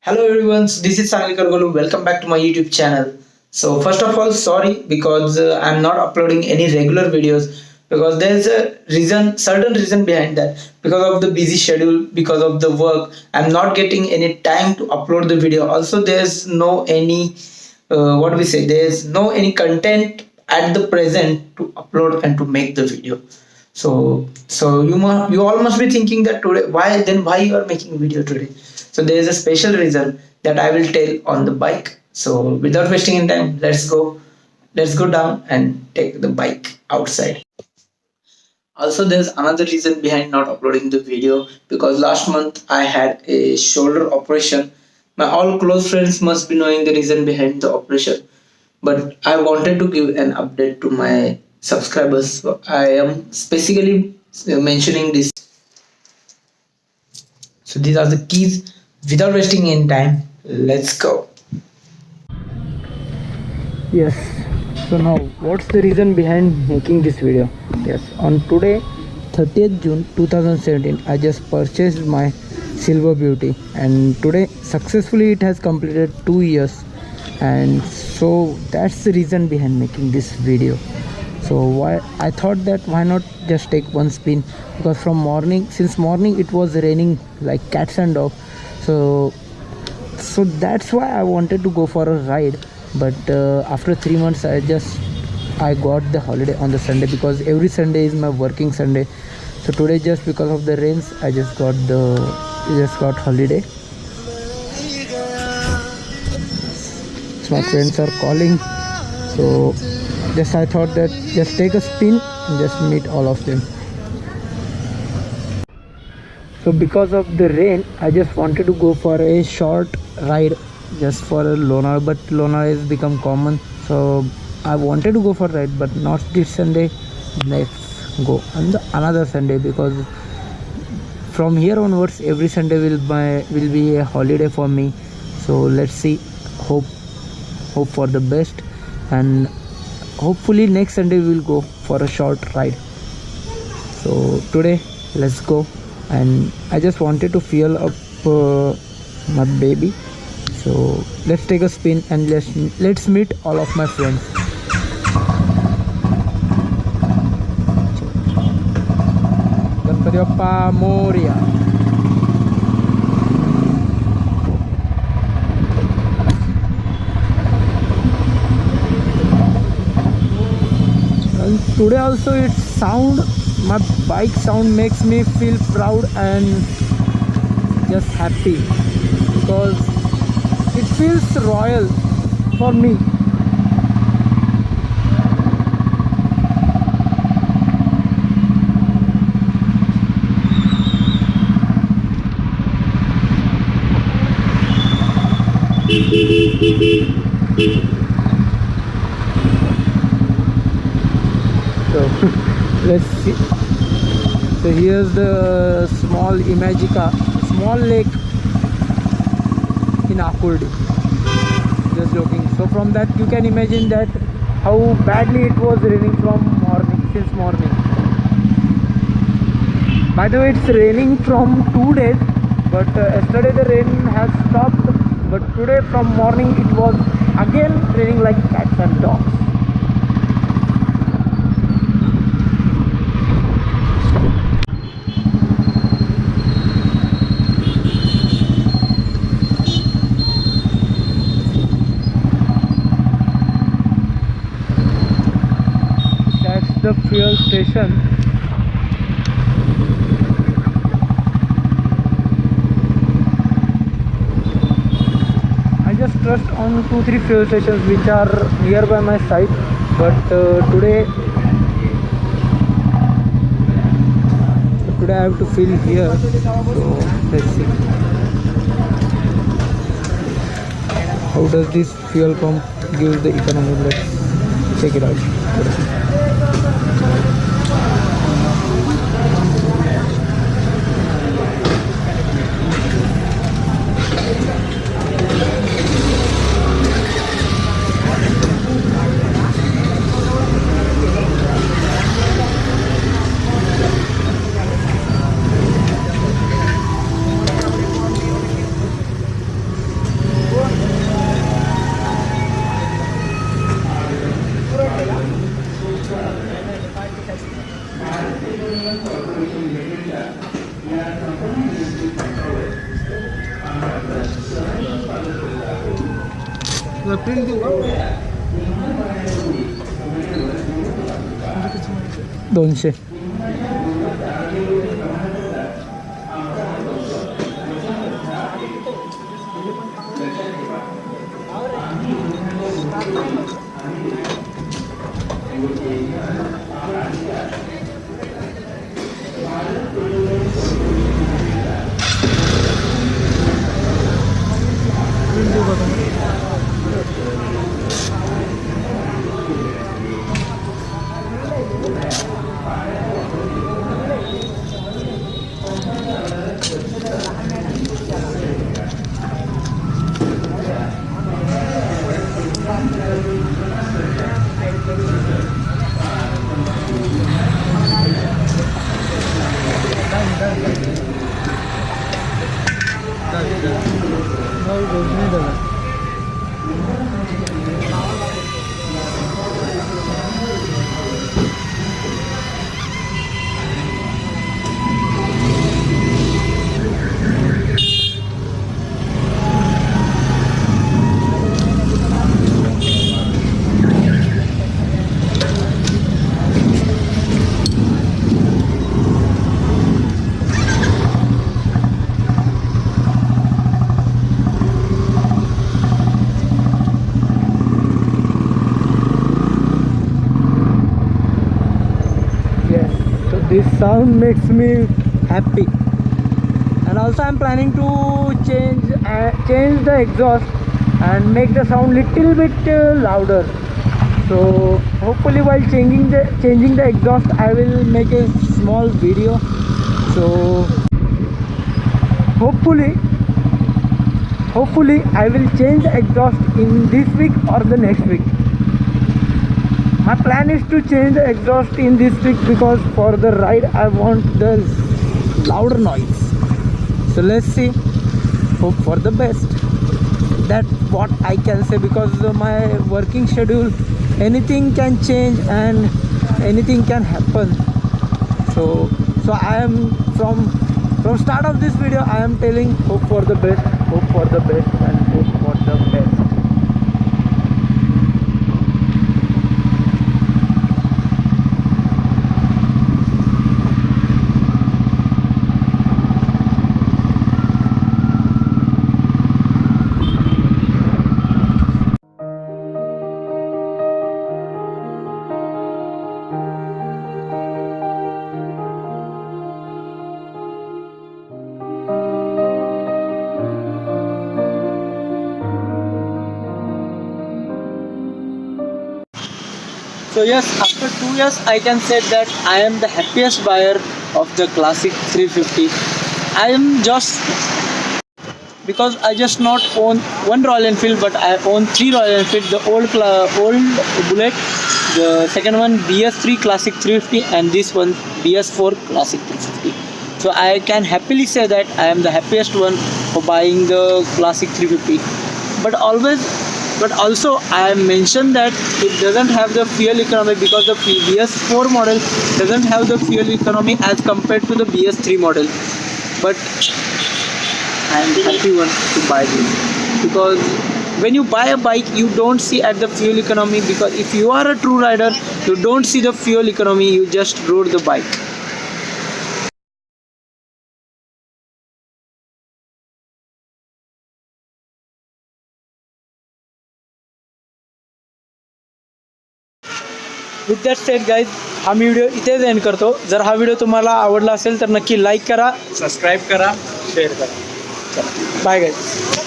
Hello everyone, this is Sanil Kargolu. Welcome back to my YouTube channel. So first of all, sorry because I'm not uploading any regular videos because there's a certain reason behind that. Because of the busy schedule, because of the work, I'm not getting any time to upload the video. Also, there's no any there's no any content at the present to upload and to make the video. So you all must be thinking that today why you are making video today. So there is a special reason that I will tell on the bike. So without wasting any time, let's go down and take the bike outside. Also, there's another reason behind not uploading the video because last month I had a shoulder operation. My all close friends must be knowing the reason behind the operation, but I wanted to give an update to my subscribers. So I am specifically mentioning this. So these are the keys. Without wasting any time, let's go. Yes, so now what's the reason behind making this video? Yes, on today 30th June 2017 I just purchased my Silver Beauty, and today successfully it has completed 2 years, and so that's the reason behind making this video. So why I thought that why not just take one spin, because since morning it was raining like cats and dogs. So that's why I wanted to go for a ride, but after 3 months I got the holiday on the Sunday, because every Sunday is my working Sunday. So today, just because of the rains, I just got holiday. So my friends are calling, so just I thought that just take a spin and just meet all of them. So because of the rain, I just wanted to go for a short ride just for a Lonar, but Lonar has become common. So I wanted to go for a ride, but not this Sunday. Let's go on the another Sunday, because from here onwards every Sunday will be a holiday for me. So let's see, hope for the best, and hopefully next Sunday we'll go for a short ride. So today let's go, and I just wanted to feel up my baby. So let's take a spin and let's meet all of my friends. Ganpati Bappa Moria. And today also my bike sound makes me feel proud and just happy, because it feels royal for me. So let's see. So here's the small small lake in Akurdi. Just joking. So from that you can imagine that how badly it was raining since morning. By the way, it's raining from 2 days, but yesterday the rain has stopped, but today from morning it was again raining like cats and dogs. The fuel station. I just trust on 2-3 fuel stations which are nearby my site, but today I have to fill here. So let's see how does this fuel pump give the economy. Let's check it out. Print देऊ का? 200. Print देऊ का तुम्हाला? This sound makes me happy, and also I'm planning to change the exhaust and make the sound little bit louder. So hopefully while changing the exhaust I will make a small video. So hopefully I will change the exhaust in this week or the next week. My plan is to change the exhaust in this week because for the ride I want the louder noise. So let's see, hope for the best. That's what I can say, because my working schedule, anything can change and anything can happen. So I am from start of this video I am telling hope for the best, and hope for the best. So yes, after 2 years I can say that I am the happiest buyer of the Classic 350. I am just, because I just not own one Royal Enfield, but I own 3 Royal Enfield. The old Bullet, the second one BS3 Classic 350, and this one BS4 Classic 350. So I can happily say that I am the happiest one for buying the Classic 350. But also I mentioned that it doesn't have the fuel economy, because the BS4 model doesn't have the fuel economy as compared to the BS3 model. But I am the happy one to buy this, because when you buy a bike you don't see at the fuel economy, because if you are a true rider you don't see the fuel economy, you just rode the bike. With that said guys, हा मी video इथेच and करतो. जर हा video तुम्हाला आवडला असेल तर नक्की लाईक करा, सबस्क्राईब करा, शेअर करा. Bye guys.